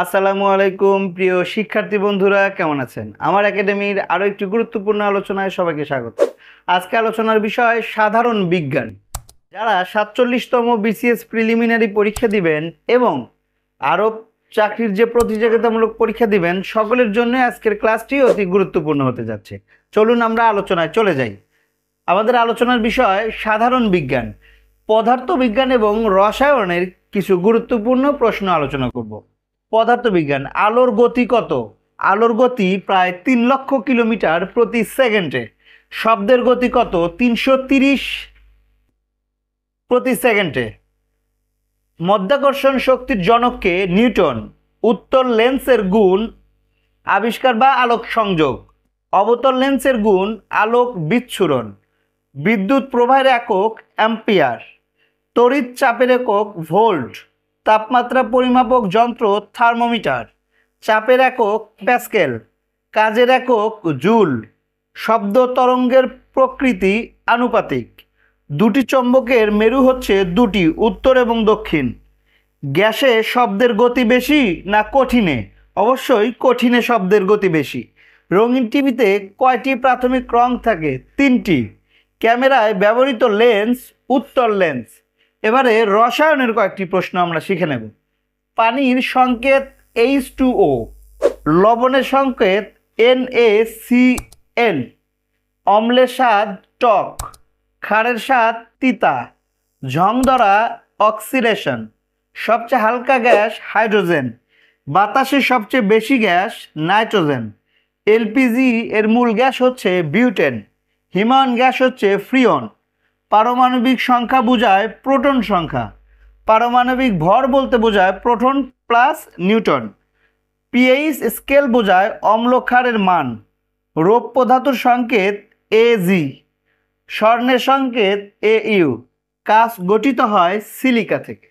আসসালামু আলাইকুম প্রিয় শিক্ষার্থী বন্ধুরা, কেমন আছেন? আমার একাডেমির আরো একটি গুরুত্বপূর্ণ আলোচনায় সবাইকে স্বাগত। আজকে আলোচনার বিষয় সাধারণ বিজ্ঞান। যারা 47তম বিসিএস প্রিলিমিনারি পরীক্ষা দিবেন এবং আরো চাকরির যে প্রতিযোগিতামূলক পরীক্ষা দিবেন, সকলের জন্য আজকের ক্লাসটি অতি গুরুত্বপূর্ণ হতে যাচ্ছে। চলুন আমরা আলোচনায় চলে যাই। আমাদের আলোচনার বিষয় সাধারণ বিজ্ঞান, পদার্থবিজ্ঞান এবং রসায়নের কিছু গুরুত্বপূর্ণ প্রশ্ন আলোচনা করব। পদার্থবিজ্ঞান, আলোর গতি কত? আলোর গতি প্রায় 3 লক্ষ কিলোমিটার প্রতি সেকেন্ডে। শব্দের গতি কত? 330 প্রতি সেকেন্ডে। মধ্যাকর্ষণ শক্তির জনককে? নিউটন। উত্তল লেন্সের গুণ? আবিষ্কার বা আলোক সংযোগ। অবতল লেন্সের গুণ? আলোক বিচ্ছুরণ। বিদ্যুৎ প্রবাহের একক? অ্যাম্পিয়ার। তড়িৎ চাপের একক? ভোল্ট। তাপমাত্রা পরিমাপক যন্ত্র? থার্মোমিটার। চাপের একক? প্যাসকেল। কাজের একক? জুল। শব্দ তরঙ্গের প্রকৃতি? আনুপাতিক। দুটি চৌম্বকের মেরু হচ্ছে দুটি, উত্তর এবং দক্ষিণ। গ্যাসে শব্দের গতি বেশি না কঠিনে? অবশ্যই কঠিনে শব্দের গতি বেশি। রঙিন টিভিতে কয়টি প্রাথমিক রং থাকে? 3টি। ক্যামেরায় ব্যবহৃত লেন্স? উত্তল লেন্স। এবারে রসায়নের কয়েকটি প্রশ্ন আমরা শিখে নেব। পানির সংকেত H2O, লবণের সংকেত NaCl, অম্লের স্বাদ টক, ক্ষারের স্বাদ তিতা, ঝং ধরা অক্সিডেশন, সবচেয়ে হালকা গ্যাস হাইড্রোজেন, বাতাসে সবচেয়ে বেশি গ্যাস নাইট্রোজেন, এলপিজি এর মূল গ্যাস হচ্ছে বিউটেন, হিমায়ন গ্যাস হচ্ছে ফ্রিয়ন, পারমাণবিক সংখ্যা বোঝায় প্রোটন সংখ্যা, পারমাণবিক ভর বলতে বোঝায় proton plus Newton, pH scale বোঝায় অম্ল ক্ষারের মান, রৌপ্য ধাতুর সংকেত এজি, স্বর্ণের সংকেত AU, কাচ গঠিত হয় সিলিকা থেকে।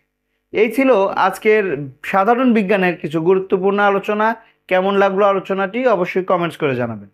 এই ছিল আজকের সাধারণ বিজ্ঞানের কিছু গুরুত্বপূর্ণ আলোচনা। কেমন লাগলো আলোচনাটি অবশ্যই কমেন্টস করে জানাবেন।